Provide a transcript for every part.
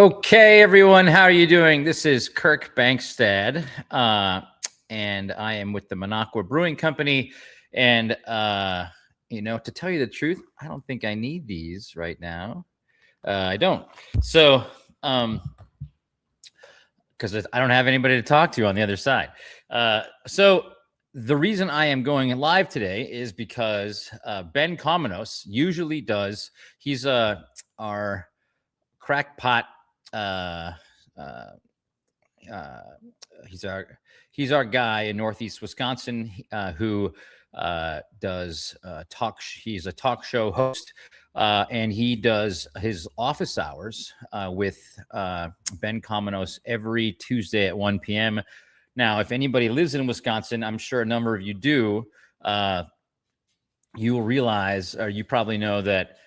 Okay, everyone, how are you doing? This is Kirk Bangstad, and I am with the Minocqua Brewing Company. And, to tell you the truth, I don't think I need these right now. I don't. So, because I don't have anybody to talk to on the other side. So the reason I am going live today is because Ben Cominos usually does. He's our crackpot. Uh, uh, uh, he's our guy in Northeast Wisconsin who does talk. He's a talk show host, and he does his office hours with Ben Cominos every Tuesday at 1 p.m. Now, if anybody lives in Wisconsin, I'm sure a number of you do. You will realize, or you probably know that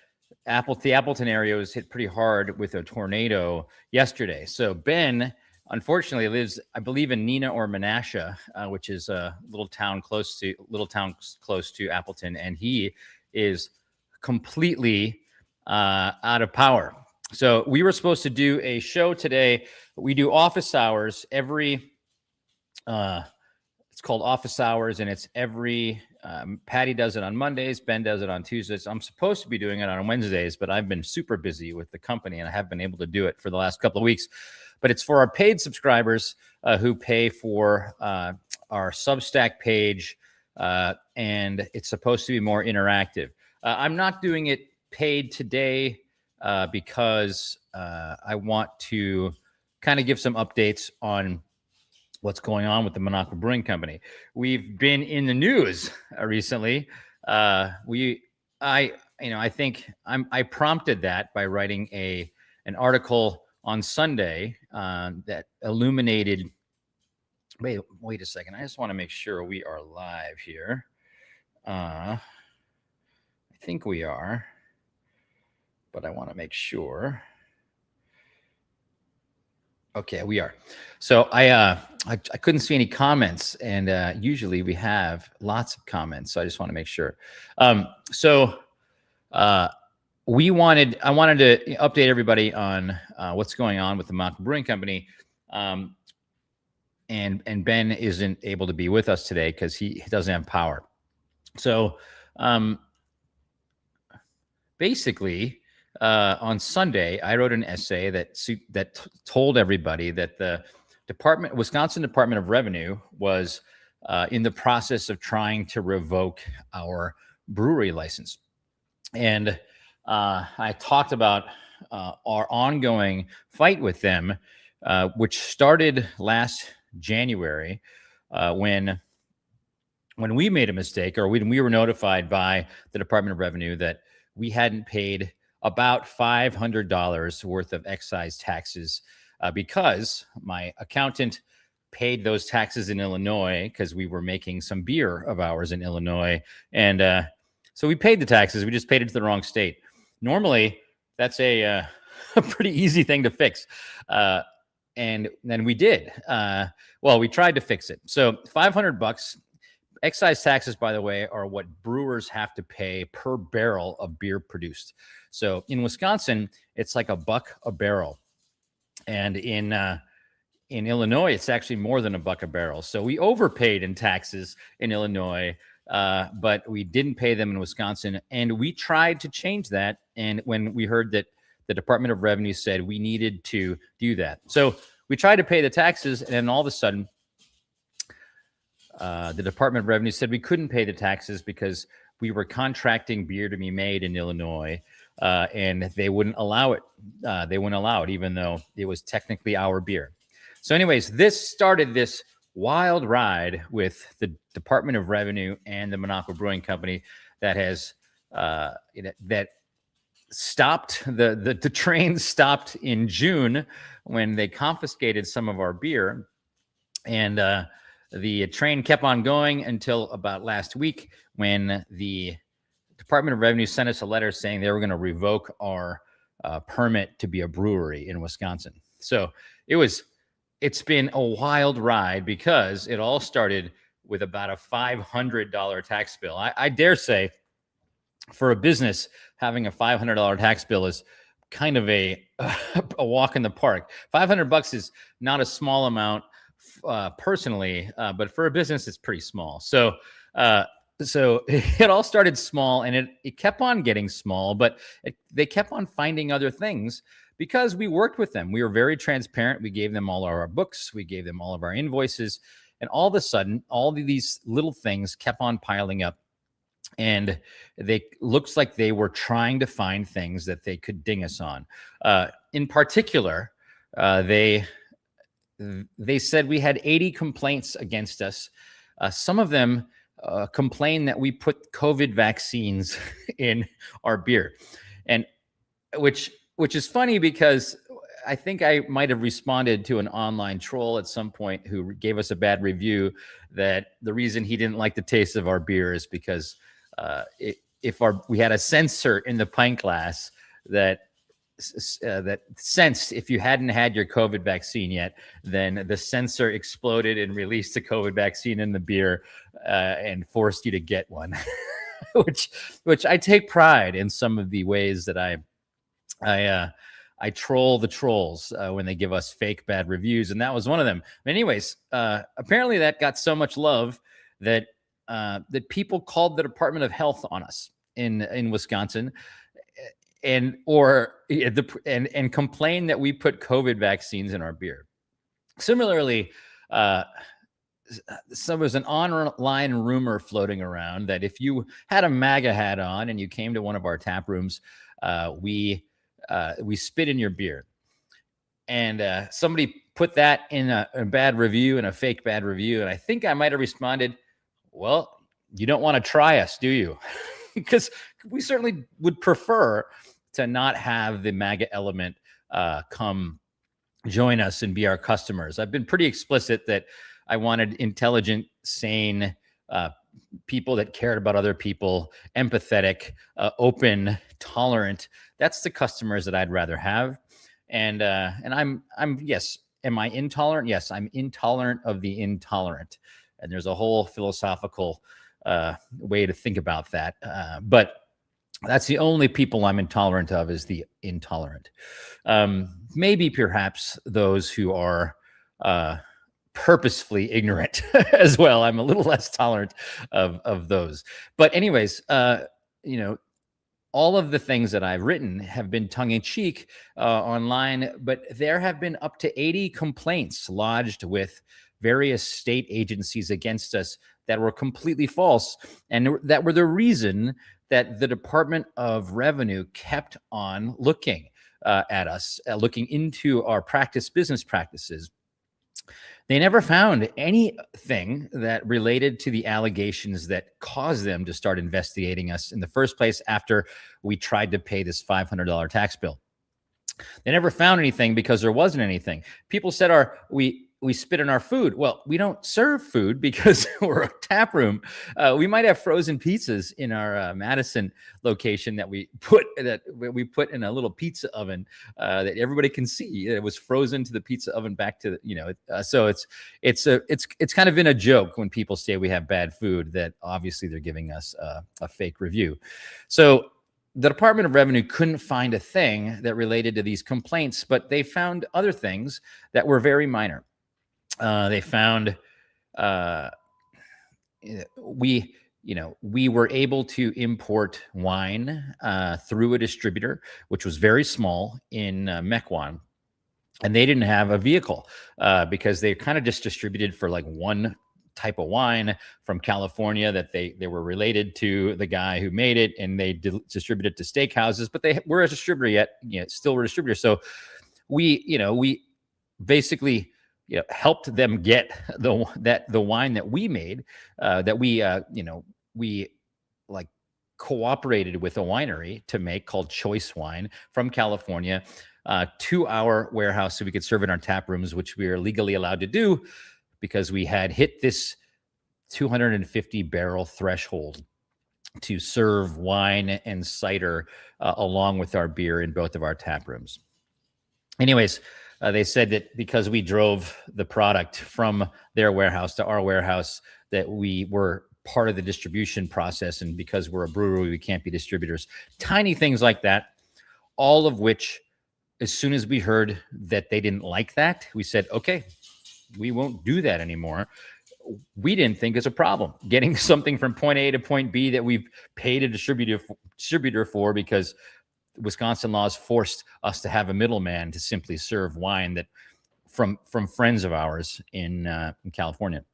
the Appleton area was hit pretty hard with a tornado yesterday. So Ben, unfortunately, lives, I believe, in Neenah or Menasha, which is a little town close to Appleton, and he is completely out of power. So we were supposed to do a show today. We do office hours every. It's called Office Hours, and it's every. Patty does it on Mondays. Ben does it on Tuesdays. I'm supposed to be doing it on Wednesdays, but I've been super busy with the company, and I haven't been able to do it for the last couple of weeks. But it's for our paid subscribers who pay for our Substack page, and it's supposed to be more interactive. I'm not doing it paid today because I want to kind of give some updates on what's going on with the Minocqua Brewing Company. We've been in the news recently. I think I prompted that by writing an article on Sunday that illuminated. Wait a second. I just want to make sure we are live here. I think we are, but I want to make sure. Okay, we are. So I couldn't see any comments, and usually we have lots of comments. So I just want to make sure. I wanted to update everybody on what's going on with the Minocqua Brewing Company. And Ben isn't able to be with us today because he doesn't have power. So basically. On Sunday, I wrote an essay that told everybody that the Wisconsin Department of Revenue was in the process of trying to revoke our brewery license. And I talked about our ongoing fight with them, which started last January when we made a mistake, or when we were notified by the Department of Revenue that we hadn't paid about $500 worth of excise taxes because my accountant paid those taxes in Illinois because we were making some beer of ours in Illinois. And so we paid the taxes. We just paid it to the wrong state. Normally, that's a pretty easy thing to fix. And then we did. We tried to fix it. So $500. Excise taxes, by the way, are what brewers have to pay per barrel of beer produced. So in Wisconsin, it's like $1 a barrel. And in Illinois, it's actually more than $1 a barrel. So we overpaid in taxes in Illinois, but we didn't pay them in Wisconsin. And we tried to change that. And when we heard that the Department of Revenue said we needed to do that. So we tried to pay the taxes, and then all of a sudden, the Department of Revenue said we couldn't pay the taxes because we were contracting beer to be made in Illinois, and they wouldn't allow it. They wouldn't allow it, even though it was technically our beer. So anyways, this started this wild ride with the Department of Revenue and the Minocqua Brewing Company that has that stopped. The train stopped in June when they confiscated some of our beer, and the train kept on going until about last week when the Department of Revenue sent us a letter saying they were going to revoke our permit to be a brewery in Wisconsin. So it's been a wild ride because it all started with about a $500 tax bill. I dare say for a business, having a $500 tax bill is kind of a a walk in the park. $500 is not a small amount personally, but for a business, it's pretty small. Uh, so it all started small, and it kept on getting small, but they kept on finding other things because we worked with them. We were very transparent. We gave them all of our books. We gave them all of our invoices, and all of a sudden, all of these little things kept on piling up, and they looks like they were trying to find things that they could ding us on. In particular, they said we had 80 complaints against us. Some of them complained that we put COVID vaccines in our beer, and which is funny because I think I might have responded to an online troll at some point who gave us a bad review that the reason he didn't like the taste of our beer is because if we had a sensor in the pint glass that sensed if you hadn't had your COVID vaccine yet, then the sensor exploded and released the COVID vaccine in the beer and forced you to get one. which I take pride in some of the ways that I troll the trolls when they give us fake bad reviews, and that was one of them. But anyways, apparently that got so much love that people called the Department of Health on us in Wisconsin, and complained that we put COVID vaccines in our beer. Similarly, so there's an online rumor floating around that if you had a MAGA hat on and you came to one of our tap rooms, we spit in your beer. And somebody put that in a bad review, and a fake bad review. And I think I might have responded, well, you don't want to try us, do you? Because we certainly would prefer to not have the MAGA element come join us and be our customers. I've been pretty explicit that I wanted intelligent, sane people that cared about other people, empathetic, open, tolerant. That's the customers that I'd rather have. And I'm yes. Am I intolerant? Yes, I'm intolerant of the intolerant. And there's a whole philosophical way to think about that. But that's the only people I'm intolerant of, is the intolerant. Maybe perhaps those who are purposefully ignorant as well. I'm a little less tolerant of those. But anyways, all of the things that I've written have been tongue-in-cheek online, but there have been up to 80 complaints lodged with various state agencies against us that were completely false, and that were the reason that the Department of Revenue kept on looking at us, looking into our business practices. They never found anything that related to the allegations that caused them to start investigating us in the first place after we tried to pay this $500 tax bill. They never found anything because there wasn't anything. People said we spit in our food. Well, we don't serve food because we're a tap room. We might have frozen pizzas in our Madison location that we put in a little pizza oven that everybody can see. It was frozen to the pizza oven back to so it's kind of been a joke when people say we have bad food, that obviously they're giving us a fake review. So the Department of Revenue couldn't find a thing that related to these complaints, but they found other things that were very minor. They found we were able to import wine through a distributor, which was very small in Mequon, and they didn't have a vehicle because they kind of just distributed for like one type of wine from California that they were related to the guy who made it, and they distributed it to steakhouses, but they were a distributor yet, still were a distributor. So we basically helped them get the wine that we made, that we like cooperated with a winery to make, called Choice Wine, from California, to our warehouse so we could serve in our tap rooms, which we are legally allowed to do because we had hit this 250 barrel threshold to serve wine and cider along with our beer in both of our tap rooms. Anyways, they said that because we drove the product from their warehouse to our warehouse, that we were part of the distribution process, and because we're a brewery, we can't be distributors. Tiny things like that. all of which, as soon as we heard that they didn't like that, we said, okay, we won't do that anymore. We didn't think it's a problem getting something from point A to point B that we've paid a distributor for, because Wisconsin laws forced us to have a middleman to simply serve wine that from friends of ours in California.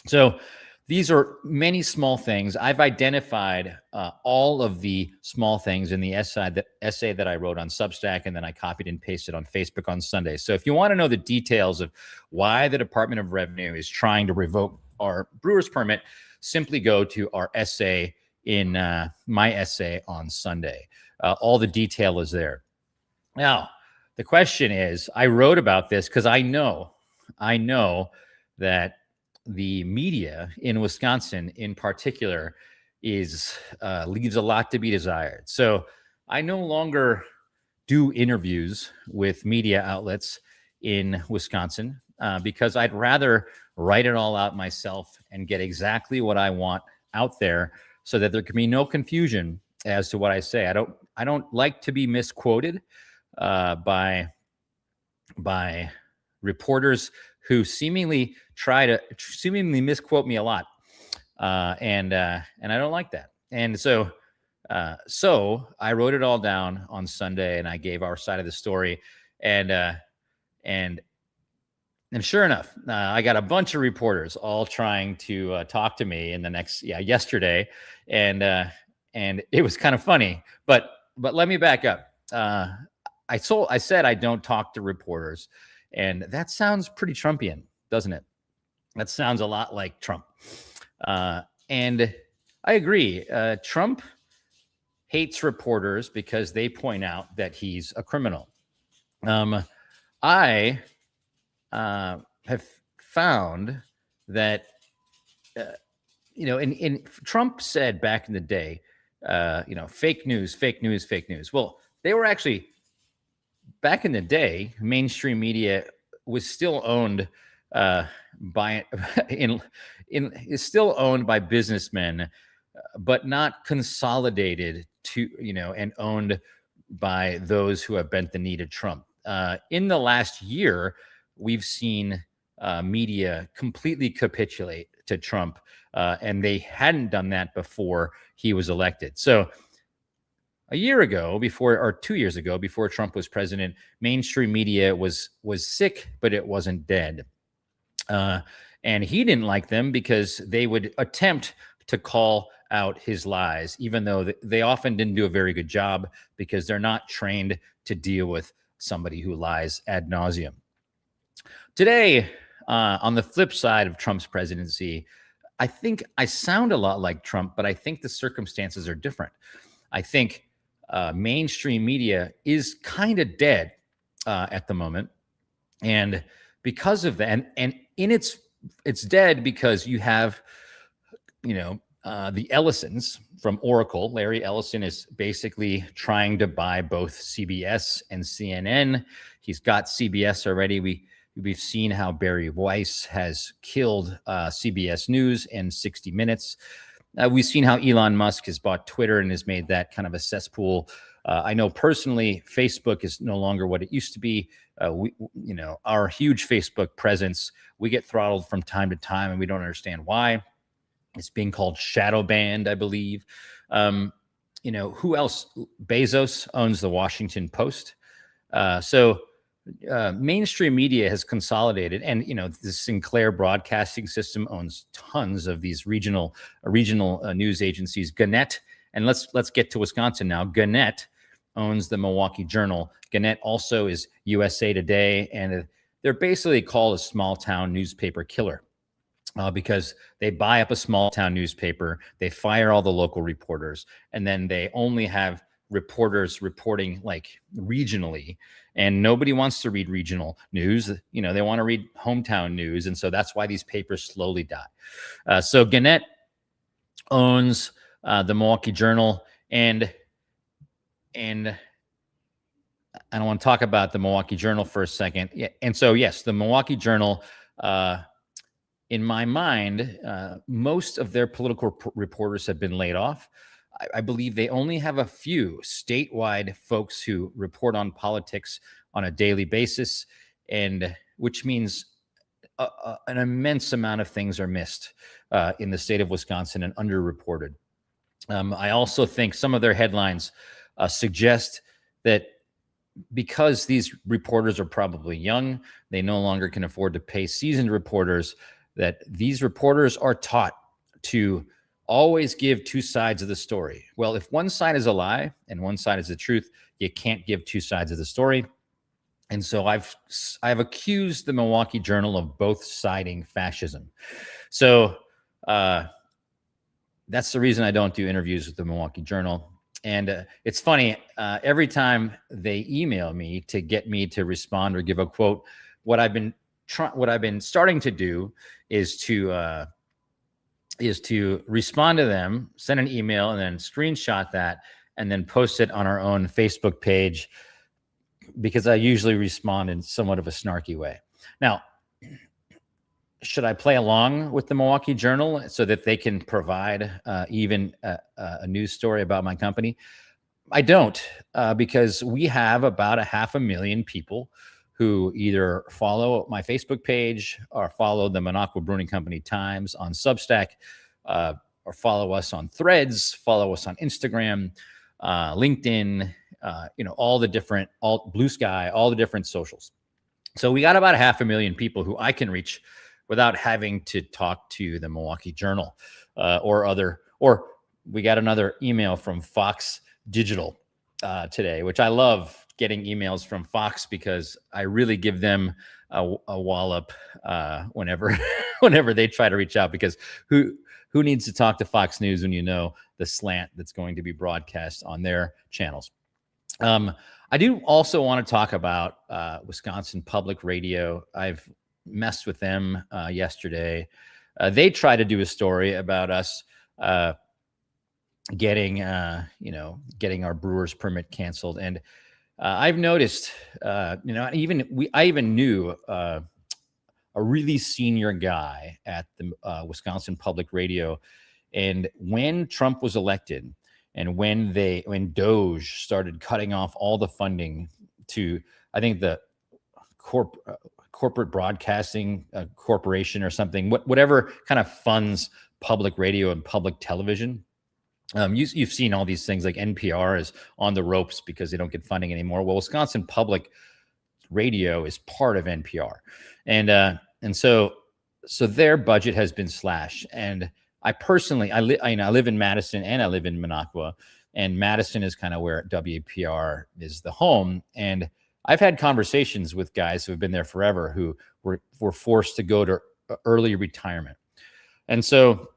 So these are many small things. I've identified all of the small things in the essay that I wrote on Substack, and then I copied and pasted on Facebook on Sunday. So if you want to know the details of why the Department of Revenue is trying to revoke our brewer's permit, simply go to our essay in my essay on Sunday. All the detail is there. Now, the question is, I wrote about this because I know that the media in Wisconsin in particular leaves a lot to be desired. So I no longer do interviews with media outlets in Wisconsin because I'd rather write it all out myself and get exactly what I want out there, so that there can be no confusion as to what I say. I don't like to be misquoted by reporters who seemingly misquote me a lot, and I don't like that. And so I wrote it all down on Sunday, and I gave our side of the story, and sure enough, I got a bunch of reporters all trying to talk to me in the yesterday, and it was kind of funny. But let me back up. I said I don't talk to reporters, and that sounds pretty Trumpian, doesn't it? That sounds a lot like Trump. And I agree. Trump hates reporters because they point out that he's a criminal. I have found that, in Trump said back in the day, fake news, fake news, fake news. Well, they were actually, back in the day, mainstream media was still owned is still owned by businessmen, but not consolidated and owned by those who have bent the knee to Trump. In the last year, we've seen media completely capitulate to Trump, and they hadn't done that before he was elected. So a year ago, 2 years ago, before Trump was president, mainstream media was sick, but it wasn't dead. And he didn't like them because they would attempt to call out his lies, even though they often didn't do a very good job, because they're not trained to deal with somebody who lies ad nauseum. Today, on the flip side of Trump's presidency, I think I sound a lot like Trump, but I think the circumstances are different. I think mainstream media is kind of dead at the moment, and because of that, and it's dead because you have, the Ellisons from Oracle. Larry Ellison is basically trying to buy both CBS and CNN. He's got CBS already. We've seen how Barry Weiss has killed CBS News and 60 Minutes. We've seen how Elon Musk has bought Twitter and has made that kind of a cesspool. I know personally, Facebook is no longer what it used to be. Our huge Facebook presence, we get throttled from time to time, and we don't understand why. It's being called shadow banned, I believe. Who else? Bezos owns the Washington Post. So mainstream media has consolidated, and the Sinclair Broadcasting System owns tons of these regional news agencies. Gannett, and let's get to Wisconsin now. Gannett owns the Milwaukee Journal. Gannett also is USA Today, and they're basically called a small town newspaper killer because they buy up a small town newspaper, they fire all the local reporters, and then they only have reporters reporting like regionally, and nobody wants to read regional news. They want to read hometown news, and so that's why these papers slowly die. So Gannett owns the Milwaukee Journal, and I want to talk about the Milwaukee Journal for a second. Yeah, and so yes, the Milwaukee Journal, in my mind, most of their political reporters have been laid off. I believe they only have a few statewide folks who report on politics on a daily basis, and which means an immense amount of things are missed in the state of Wisconsin and underreported. I also think some of their headlines suggest that because these reporters are probably young, they no longer can afford to pay seasoned reporters, that these reporters are taught to always give two sides of the story. Well, if one side is a lie and one side is the truth, you can't give two sides of the story. And so I've accused the Milwaukee Journal of both siding fascism. So that's the reason I don't do interviews with the Milwaukee Journal. And it's funny, every time they email me to get me to respond or give a quote, what I've been starting to do is to respond to them, send an email, and then screenshot that, and then post it on our own Facebook page, because I usually respond in somewhat of a snarky way. Now, should I play along with the Milwaukee Journal so that they can provide even a news story about my company? I don't, because we have about 500,000 people who either follow my Facebook page or follow the Minocqua Brewing Company Times on Substack, or follow us on Threads, follow us on Instagram, LinkedIn, all Blue Sky, all the different socials. So we got about 500,000 people who I can reach without having to talk to the Milwaukee Journal or we got another email from Fox Digital today, which I love getting emails from Fox because I really give them a wallop whenever they try to reach out, because who needs to talk to Fox News when you know the slant that's going to be broadcast on their channels? I do also want to talk about Wisconsin Public Radio. I've messed with them yesterday. They tried to do a story about us getting our brewer's permit canceled, and I've noticed, I even knew a really senior guy at the Wisconsin Public Radio, and when Trump was elected, and when Doge started cutting off all the funding to, I think, the corporate broadcasting corporation or something, whatever kind of funds public radio and public television. You've seen all these things like NPR is on the ropes because they don't get funding anymore. Well, Wisconsin Public Radio is part of NPR, and so their budget has been slashed. And I personally, I live in Madison and I live in Minocqua, and Madison is kind of where WPR is the home. And I've had conversations with guys who have been there forever who were forced to go to early retirement. And so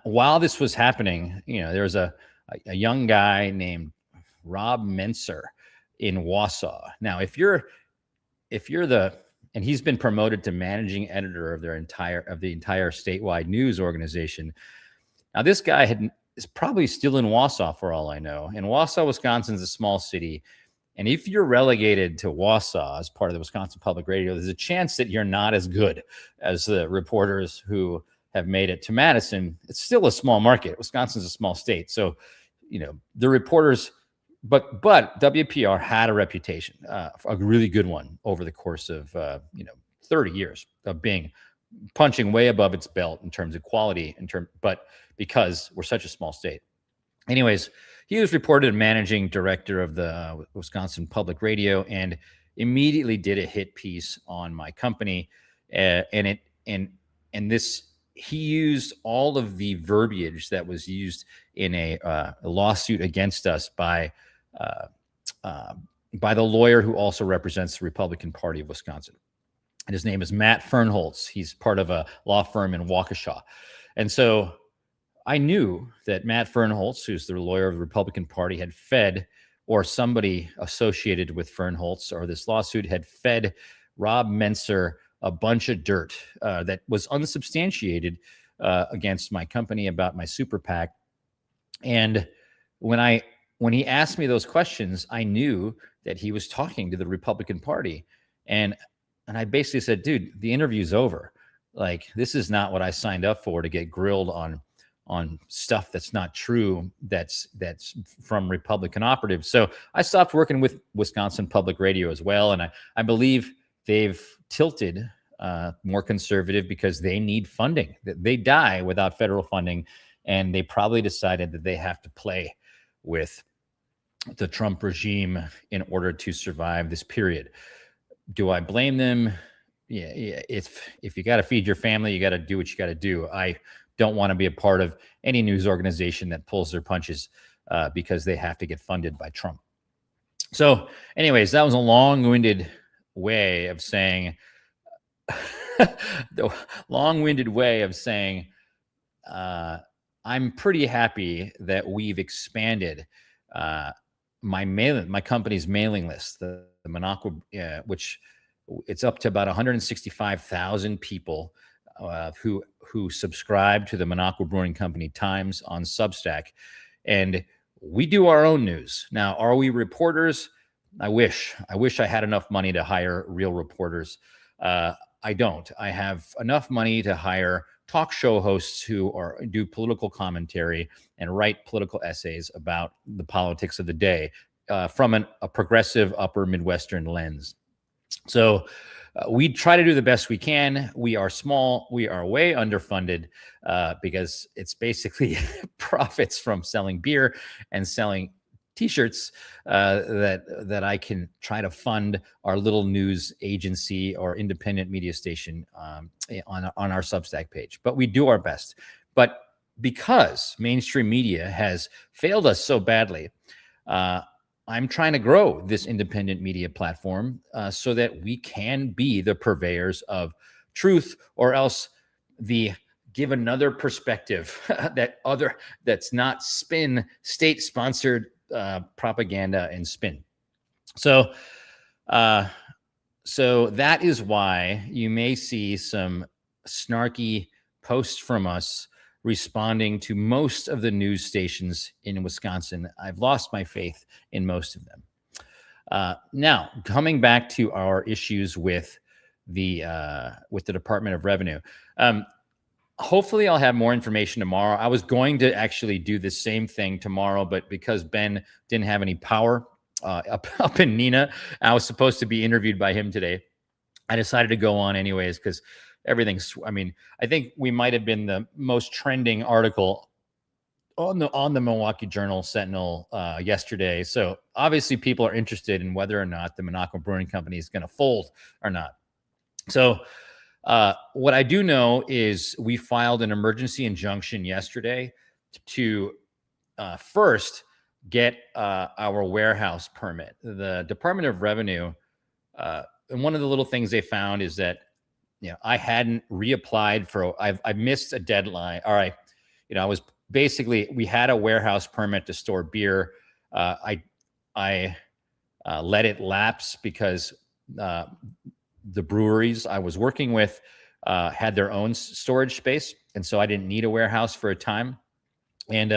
while this was happening, there was a young guy named Rob Menser in Wausau. Now, if you're and he's been promoted to managing editor of the entire statewide news organization. Now, this guy is probably still in Wausau for all I know. And Wausau, Wisconsin is a small city. And if you're relegated to Wausau as part of the Wisconsin Public Radio, there's a chance that you're not as good as the reporters who have made it to Madison. It's still a small market. Wisconsin's a small state. So, the reporters, but WPR had a reputation, a really good one over the course of, 30 years of punching way above its belt in terms of quality, but because we're such a small state. Anyways, he was reported managing director of the Wisconsin Public Radio, and immediately did a hit piece on my company. He used all of the verbiage that was used in a lawsuit against us by the lawyer who also represents the Republican Party of Wisconsin. And his name is Matt Fernholz. He's part of a law firm in Waukesha. And so I knew that Matt Fernholz, who's the lawyer of the Republican Party, had fed, or somebody associated with Fernholz or this lawsuit had fed Rob Menser a bunch of dirt that was unsubstantiated against my company about my super PAC. And when he asked me those questions, I knew that he was talking to the Republican Party. And I basically said, dude, the interview's over. Like, this is not what I signed up for, to get grilled on on stuff that's not true, that's from Republican operatives. So I stopped working with Wisconsin Public Radio as well, and I believe they've tilted more conservative because they need funding. They die without federal funding, and they probably decided that they have to play with the Trump regime in order to survive this period. Do I blame them? Yeah. If you got to feed your family, you got to do what you got to do. I don't want to be a part of any news organization that pulls their punches because they have to get funded by Trump. So, anyways, that was a long-winded way of saying, I'm pretty happy that we've expanded my company's mailing list, the Minocqua, which it's up to about 165,000 people who subscribe to the Minocqua Brewing Company Times on Substack, and we do our own news. Now, are we reporters? I wish I had enough money to hire real reporters. I don't. I have enough money to hire talk show hosts who do political commentary and write political essays about the politics of the day from a progressive upper Midwestern lens. So we try to do the best we can. We are small. We are way underfunded because it's basically profits from selling beer and selling T-shirts that I can try to fund our little news agency or independent media station on our Substack page. But we do our best. But because mainstream media has failed us so badly, I'm trying to grow this independent media platform so that we can be the purveyors of truth, or else give another perspective that's not state-sponsored propaganda and spin. So that is why you may see some snarky posts from us responding to most of the news stations in Wisconsin. I've lost my faith in most of them. Now, coming back to our issues with the Department of Revenue. Hopefully I'll have more information tomorrow. I was going to actually do the same thing tomorrow, but because Ben didn't have any power up in Neenah, I was supposed to be interviewed by him today. I decided to go on anyways because I think we might have been the most trending article on the Milwaukee Journal Sentinel yesterday. So obviously people are interested in whether or not the Minocqua Brewing Company is going to fold or not. So what I do know is we filed an emergency injunction yesterday to first get our warehouse permit. The Department of Revenue, and one of the little things they found is that I hadn't reapplied I missed a deadline. All right, we had a warehouse permit to store beer. I let it lapse because the breweries I was working with had their own storage space, and so I didn't need a warehouse for a time. And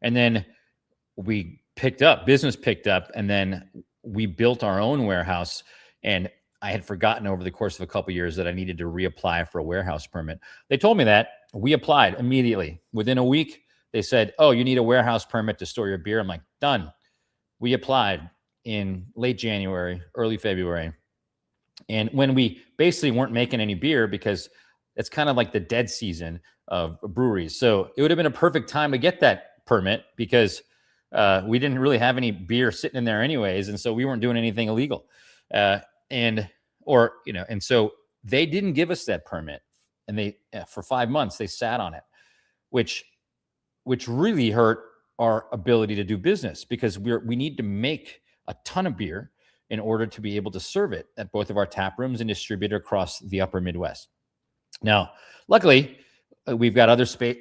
then business picked up, and then we built our own warehouse. And I had forgotten over the course of a couple of years that I needed to reapply for a warehouse permit. They told me that. We applied immediately. Within a week, they said, "Oh, you need a warehouse permit to store your beer." I'm like, done. We applied in late January, early February. And when we basically weren't making any beer because it's kind of like the dead season of breweries. So it would have been a perfect time to get that permit because we didn't really have any beer sitting in there anyways. And so we weren't doing anything illegal. And so they didn't give us that permit. And for 5 months, they sat on it, which really hurt our ability to do business because we need to make a ton of beer in order to be able to serve it at both of our tap rooms and distribute it across the upper Midwest. Now, luckily, we've got other space,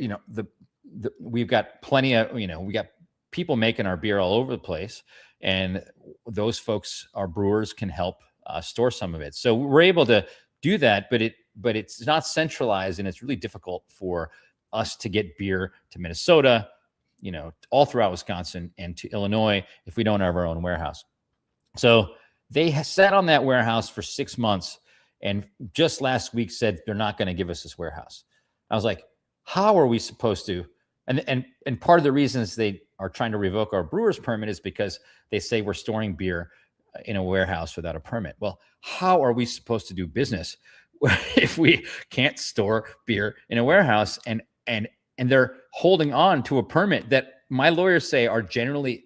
we've got plenty of, we got people making our beer all over the place, and those folks, our brewers, can help store some of it. So we're able to do that, but it's not centralized, and it's really difficult for us to get beer to Minnesota, all throughout Wisconsin and to Illinois if we don't have our own warehouse. So they sat on that warehouse for 6 months, and just last week said they're not going to give us this warehouse. I was like, how are we supposed to And part of the reasons they are trying to revoke our brewer's permit is because they say we're storing beer in a warehouse without a permit. Well, how are we supposed to do business if we can't store beer in a warehouse? And they're holding on to a permit that my lawyers say are generally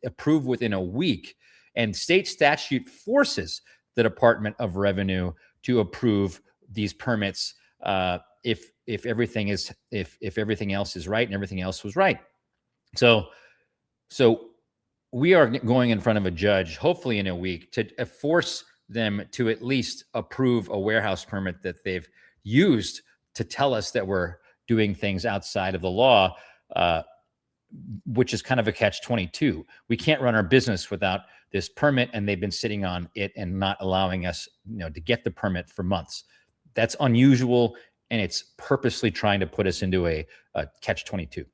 approved within a week. And state statute forces the Department of Revenue to approve these permits if everything else is right and everything else was right. So we are going in front of a judge, hopefully in a week, to force them to at least approve a warehouse permit that they've used to tell us that we're doing things outside of the law, which is kind of a catch-22. We can't run our business without this permit, and they've been sitting on it and not allowing us, to get the permit for months. That's unusual, and it's purposely trying to put us into a catch-22.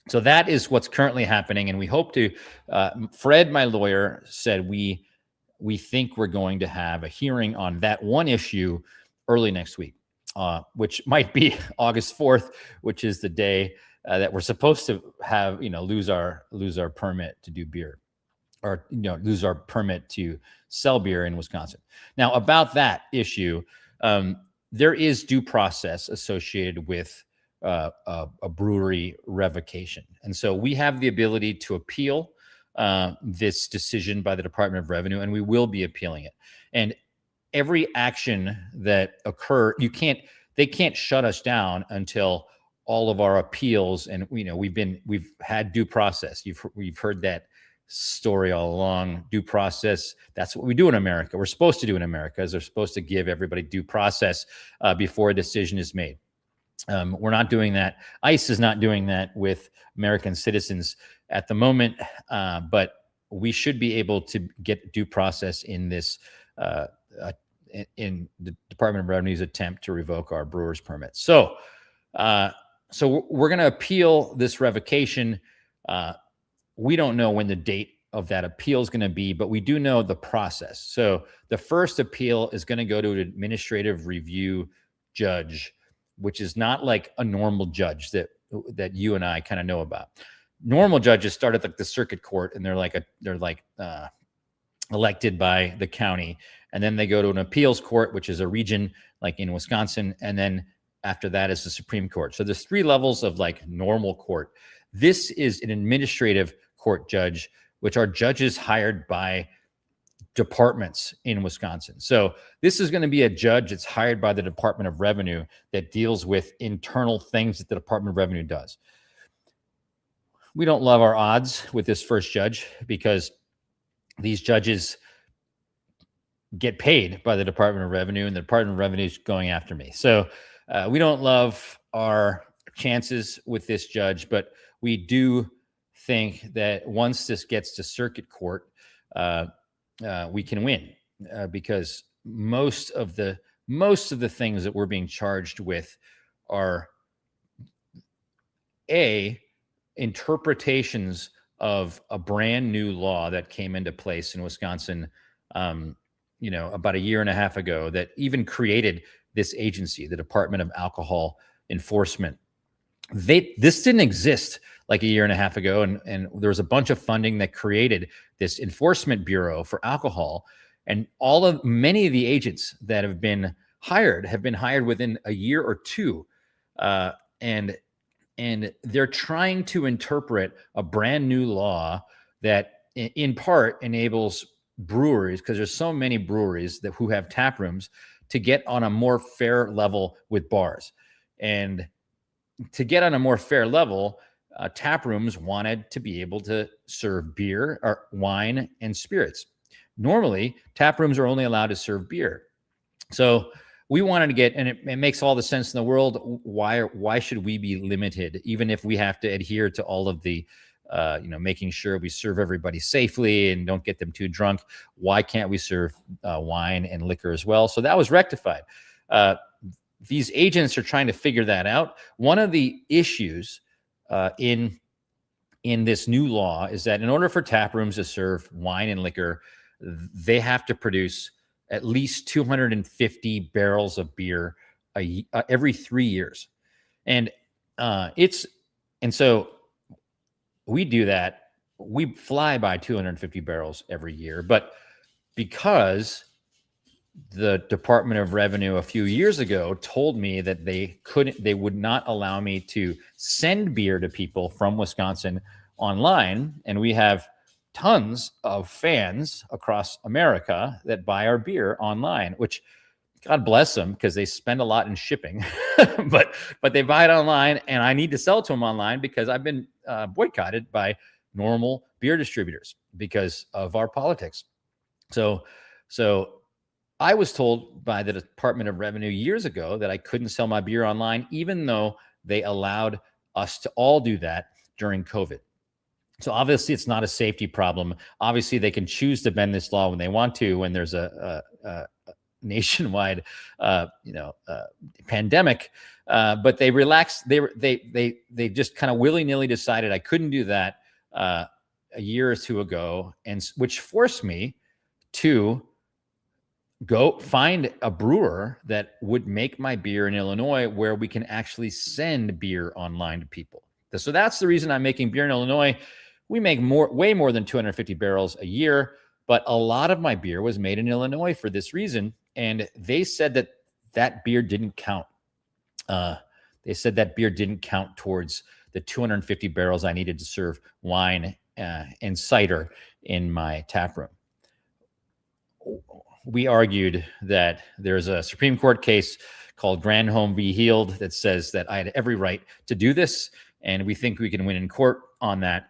So that is what's currently happening, and we hope to. Fred, my lawyer, said we think we're going to have a hearing on that one issue early next week, which might be August 4th, which is the day that we're supposed to have, lose our permit to do beer, or lose our permit to sell beer in Wisconsin. Now, about that issue, there is due process associated with a brewery revocation, and so we have the ability to appeal this decision by the Department of Revenue, and we will be appealing it. And every action that they can't shut us down until all of our appeals, and we've had due process. We've heard that story all along. Due process, that's what we do in America. We're supposed to do in America, is they're supposed to give everybody due process before a decision is made. We're not doing that. ICE is not doing that with American citizens at the moment, but we should be able to get due process in this in the Department of Revenue's attempt to revoke our brewer's permit. So we're going to appeal this revocation. We don't know when the date of that appeal is going to be, but we do know the process. So the first appeal is going to go to an administrative review judge, which is not like a normal judge that you and I kind of know about. Normal judges start at the circuit court, and they're elected by the county, and then they go to an appeals court, which is a region like in Wisconsin, and then after that is the Supreme Court. So there's 3 levels of normal court. This is an administrative court judge, which are judges hired by departments in Wisconsin. So this is going to be a judge that's hired by the Department of Revenue that deals with internal things that the Department of Revenue does. We don't love our odds with this first judge because these judges get paid by the Department of Revenue, and the Department of Revenue is going after me. So we don't love our chances with this judge, but we do think that once this gets to circuit court, we can win because most of the things that we're being charged with are interpretations of a brand new law that came into place in Wisconsin, about a year and a half ago, that even created this agency, the Department of Alcohol Enforcement. This didn't exist like a year and a half ago, and there was a bunch of funding that created this enforcement bureau for alcohol, and many of the agents that have been hired within a year or two, and they're trying to interpret a brand new law that in part enables breweries, because there's so many breweries who have tap rooms, to get on a more fair level with bars. And to get on a more fair level, tap rooms wanted to be able to serve beer or wine and spirits. Normally, tap rooms are only allowed to serve beer. So we wanted to get, and it makes all the sense in the world. Why should we be limited, even if we have to adhere to all of the, making sure we serve everybody safely and don't get them too drunk? Why can't we serve wine and liquor as well? So that was rectified. These agents are trying to figure that out. One of the issues in this new law is that in order for tap rooms to serve wine and liquor, they have to produce at least 250 barrels of beer every 3 years. And it's And so we do that. We fly by 250 barrels every year, but because the Department of Revenue a few years ago told me that they would not allow me to send beer to people from Wisconsin online. And we have tons of fans across America that buy our beer online, which God bless them because they spend a lot in shipping, but they buy it online, and I need to sell to them online because I've been boycotted by normal beer distributors because of our politics. So I was told by the Department of Revenue years ago that I couldn't sell my beer online, even though they allowed us to all do that during COVID. So obviously it's not a safety problem. Obviously they can choose to bend this law when they want to, when there's a nationwide, pandemic. But they relaxed. They just kind of willy-nilly decided I couldn't do that a year or two ago, and which forced me to go find a brewer that would make my beer in Illinois where we can actually send beer online to people. So that's the reason I'm making beer in Illinois. We make way more than 250 barrels a year, but a lot of my beer was made in Illinois for this reason. And they said that beer didn't count. They said that beer didn't count towards the 250 barrels I needed to serve wine and cider in my tap room. We argued that there's a Supreme Court case called Granholm v. Heald that says that I had every right to do this, and we think we can win in court on that.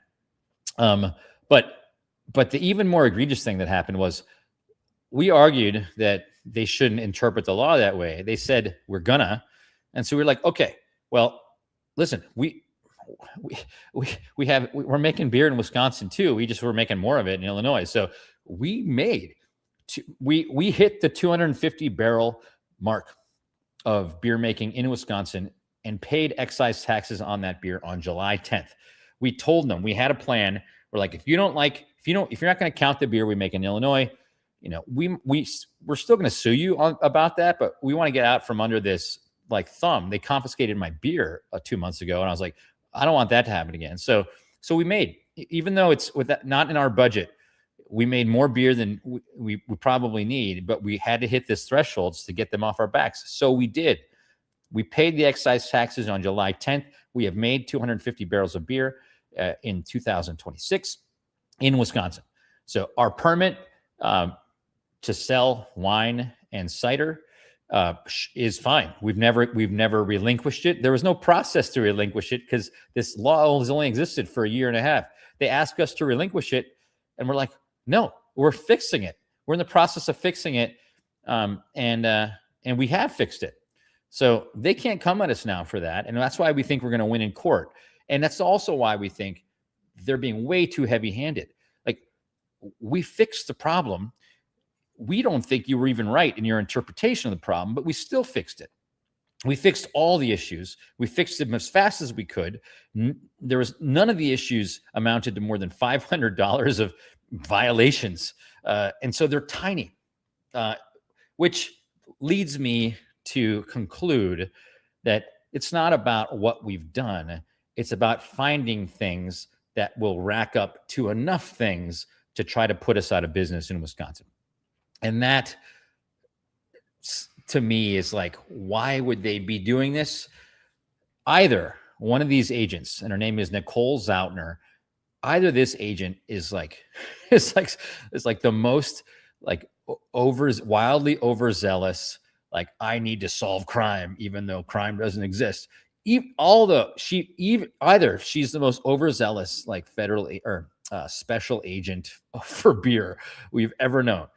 But the even more egregious thing that happened was we argued that they shouldn't interpret the law that way. They said we're gonna, and so we're like, okay, well, listen, we're making beer in Wisconsin too. We're making more of it in Illinois. So we hit the 250 barrel mark of beer making in Wisconsin and paid excise taxes on that beer on July 10th. We told them we had a plan. We're like, if you're not going to count the beer we make in Illinois, we're still going to sue you about that, but we want to get out from under this thumb. They confiscated my beer 2 months ago, and I was like, I don't want that to happen again. So we made, even though it's not in our budget, we made more beer than we probably need, but we had to hit this thresholds to get them off our backs. So we did. We paid the excise taxes on July 10th. We have made 250 barrels of beer in 2026 in Wisconsin. So our permit to sell wine and cider is fine. We've never relinquished it. There was no process to relinquish it because this law has only existed for a year and a half. They asked us to relinquish it, and we're like, no, we're fixing it. We're in the process of fixing it, and we have fixed it. So they can't come at us now for that, and that's why we think we're going to win in court. And that's also why we think they're being way too heavy-handed. We fixed the problem. We don't think you were even right in your interpretation of the problem, but we still fixed it. We fixed all the issues. We fixed them as fast as we could. There was none of the issues amounted to more than $500 of violations. And so they're tiny, which leads me to conclude that it's not about what we've done. It's about finding things that will rack up to enough things to try to put us out of business in Wisconsin. And that, to me, is why would they be doing this? Either one of these agents, and her name is Nicole Zautner, either this agent is it's the most wildly overzealous, I need to solve crime, even though crime doesn't exist. Either she's the most overzealous, federal or special agent for beer we've ever known,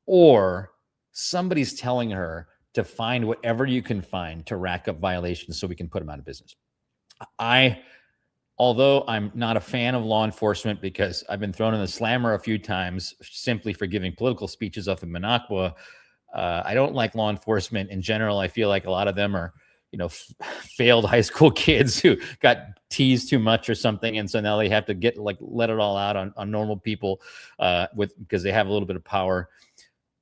or somebody's telling her to find whatever you can find to rack up violations so we can put them out of business. Although I'm not a fan of law enforcement because I've been thrown in the slammer a few times simply for giving political speeches up in Minocqua, I don't like law enforcement in general. I feel like a lot of them are, failed high school kids who got teased too much or something, and so now they have to let it all out on normal people because they have a little bit of power.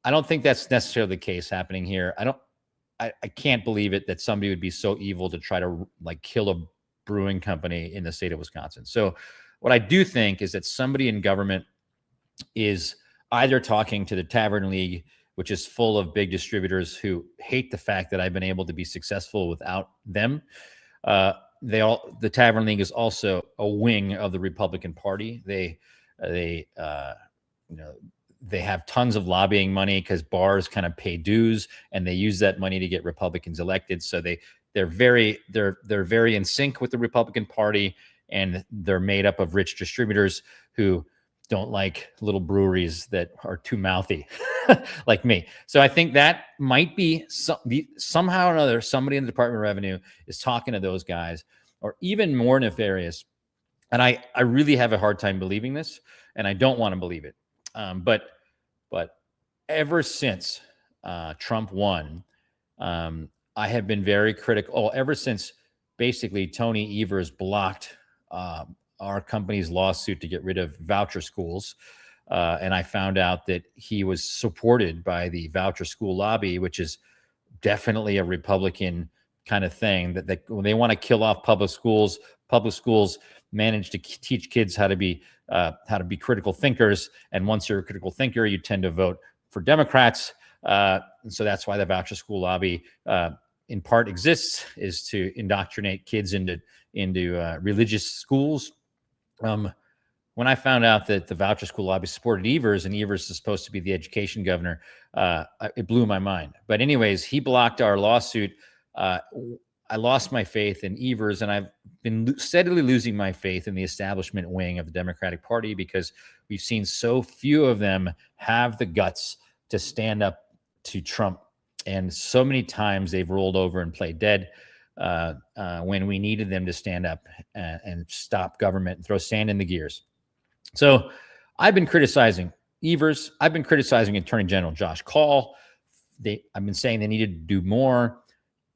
I don't think that's necessarily the case happening here. I can't believe it that somebody would be so evil to try to kill brewing company in the state of Wisconsin. So what I do think is that somebody in government is either talking to the Tavern League, which is full of big distributors who hate the fact that I've been able to be successful without them. The Tavern League is also a wing of the Republican Party. They have tons of lobbying money because bars kind of pay dues, and they use that money to get Republicans elected. So they're very in sync with the Republican Party, and they're made up of rich distributors who don't like little breweries that are too mouthy like me. So I think that might be somehow or another, somebody in the Department of Revenue is talking to those guys, or even more nefarious. And I really have a hard time believing this, and I don't want to believe it. But ever since Trump won, I have been very critical. Ever since basically Tony Evers blocked our company's lawsuit to get rid of voucher schools. And I found out that he was supported by the voucher school lobby, which is definitely a Republican kind of thing, that when they want to kill off public schools manage to teach kids how to be critical thinkers. And once you're a critical thinker, you tend to vote for Democrats. And so that's why the voucher school lobby in part exists, is to indoctrinate kids into religious schools. When I found out that the voucher school lobby supported Evers, and Evers is supposed to be the education governor, it blew my mind. But anyways, he blocked our lawsuit. I lost my faith in Evers, and I've been steadily losing my faith in the establishment wing of the Democratic Party, because we've seen so few of them have the guts to stand up to Trump. And so many times they've rolled over and played dead when we needed them to stand up and stop government and throw sand in the gears. So I've been criticizing Evers. I've been criticizing Attorney General Josh Kaul. I've been saying they needed to do more.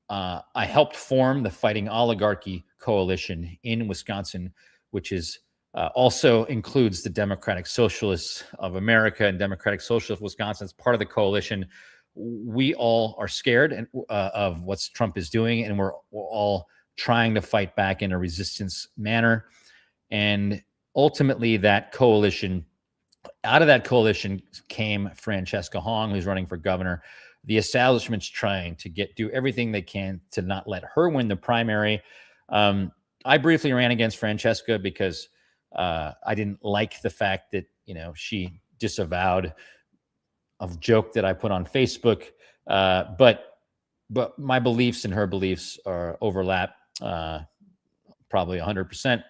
I helped form the Fighting Oligarchy Coalition in Wisconsin, which is also includes the Democratic Socialists of America and Democratic Socialists of Wisconsin. It's part of the coalition. We all are scared of what Trump is doing, and we're all trying to fight back in a resistance manner. And ultimately, out of that coalition came Francesca Hong, who's running for governor. The establishment's trying to do everything they can to not let her win the primary. I briefly ran against Francesca because I didn't like the fact that she disavowed a joke that I put on Facebook, but my beliefs and her beliefs overlap probably 100%.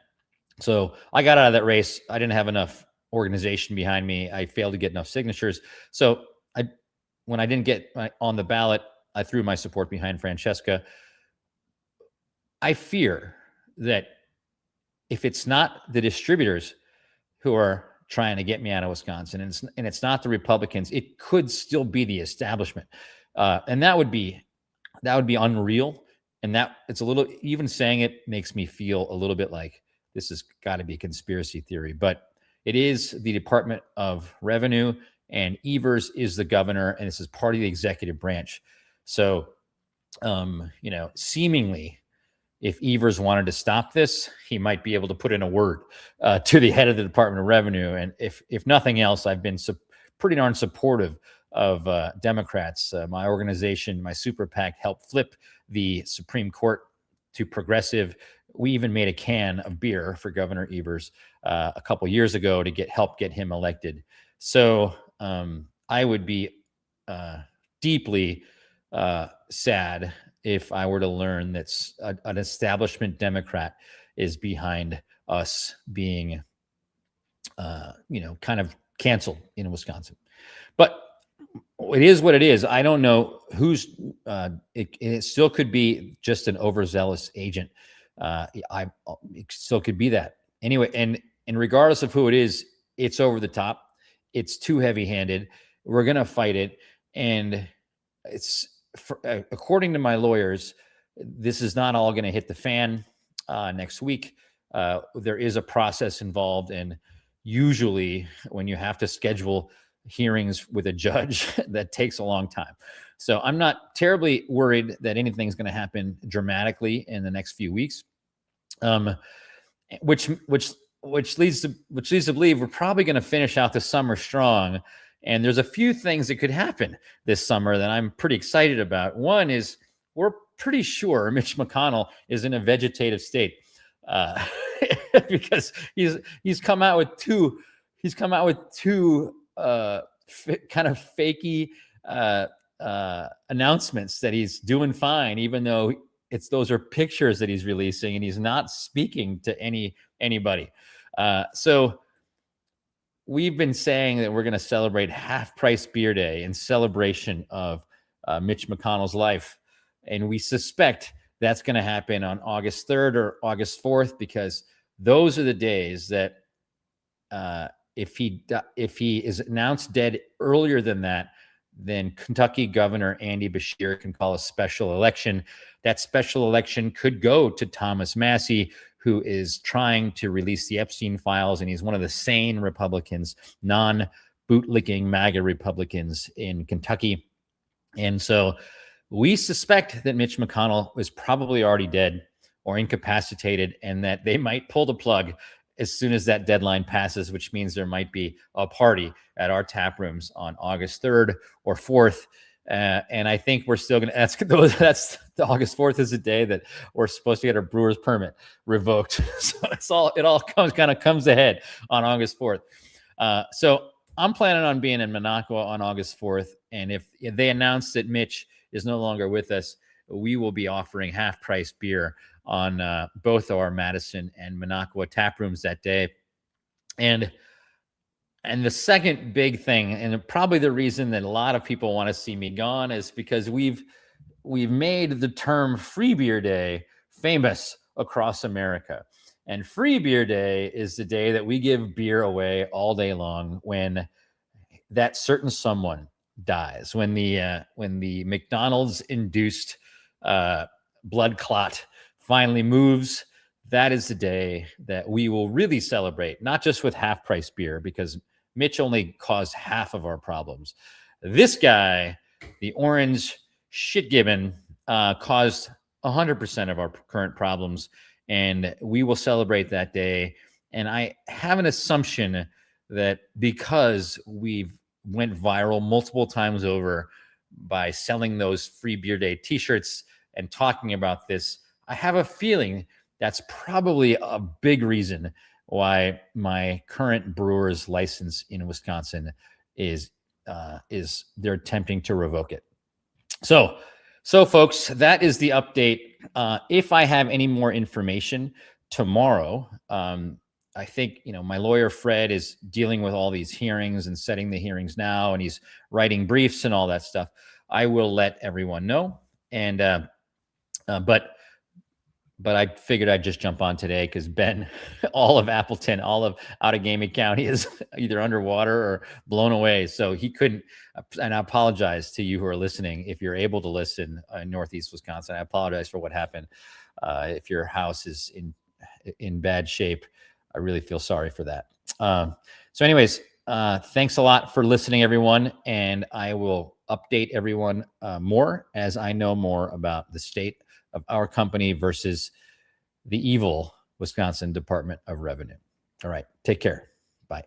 So I got out of that race. I didn't have enough organization behind me. I failed to get enough signatures. So when I didn't get on the ballot, I threw my support behind Francesca. I fear that if it's not the distributors who are trying to get me out of Wisconsin, and it's not the Republicans, it could still be the establishment, and that would be unreal. And that it's a little, even saying it makes me feel a little bit like this has got to be a conspiracy theory. But it is the Department of Revenue, and Evers is the governor, and this is part of the executive branch. So, seemingly, if Evers wanted to stop this, he might be able to put in a word to the head of the Department of Revenue. And if nothing else, I've been pretty darn supportive of Democrats. My organization, my super PAC, helped flip the Supreme Court to progressive. We even made a can of beer for Governor Evers a couple years ago to help get him elected. So I would be deeply sad if I were to learn that an establishment Democrat is behind us being, kind of canceled in Wisconsin. But it is what it is. I don't know who's. It still could be just an overzealous agent. It still could be that anyway. And regardless of who it is, it's over the top. It's too heavy-handed. We're gonna fight it, and according to my lawyers, this is not all going to hit the fan next week. There is a process involved, and usually when you have to schedule hearings with a judge, that takes a long time. So I'm not terribly worried that anything's going to happen dramatically in the next few weeks. um, which leads to believe we're probably going to finish out the summer strong. And there's a few things that could happen this summer that I'm pretty excited about. One is we're pretty sure Mitch McConnell is in a vegetative state, uh, because he's come out with two kind of fakey announcements that he's doing fine, even though those are pictures that he's releasing, and he's not speaking to anybody. So we've been saying that we're going to celebrate Half Price Beer Day in celebration of Mitch McConnell's life, and we suspect that's going to happen on August 3rd or August 4th, because those are the days that if he is announced dead earlier than that, then Kentucky Governor Andy Beshear can call a special election. That special election could go to Thomas Massie, who is trying to release the Epstein files, and he's one of the sane Republicans, non-bootlicking MAGA Republicans in Kentucky. And so we suspect that Mitch McConnell is probably already dead or incapacitated, and that they might pull the plug as soon as that deadline passes, which means there might be a party at our tap rooms on August 3rd or 4th. And I think we're still going to, that's the August 4th is the day that we're supposed to get our brewer's permit revoked. So it all comes ahead on August 4th. So I'm planning on being in Minocqua on August 4th. And if they announce that Mitch is no longer with us, we will be offering half price beer on both our Madison and Minocqua tap rooms that day. And the second big thing, and probably the reason that a lot of people want to see me gone, is because we've made the term Free Beer Day famous across America. And Free Beer Day is the day that we give beer away all day long when that certain someone dies, when the McDonald's induced blood clot finally moves. That is the day that we will really celebrate, not just with half price beer, because Mitch only caused half of our problems. This guy, the orange shit gibbon, caused 100% of our current problems, and we will celebrate that day. And I have an assumption that because we've went viral multiple times over by selling those Free Beer Day t-shirts and talking about this, I have a feeling that's probably a big reason why my current brewer's license in Wisconsin is they're attempting to revoke it. So folks, that is the update. If I have any more information tomorrow, I think, my lawyer Fred is dealing with all these hearings and setting the hearings now, and he's writing briefs and all that stuff. I will let everyone know. And but I figured I'd just jump on today because Ben, all of Appleton, all of Outagamie County is either underwater or blown away. So he couldn't, and I apologize to you who are listening. If you're able to listen in Northeast Wisconsin, I apologize for what happened. If your house is in bad shape, I really feel sorry for that. So anyways, thanks a lot for listening, everyone. And I will update everyone more as I know more about the state of our company versus the evil Wisconsin Department of Revenue. All right. Take care. Bye.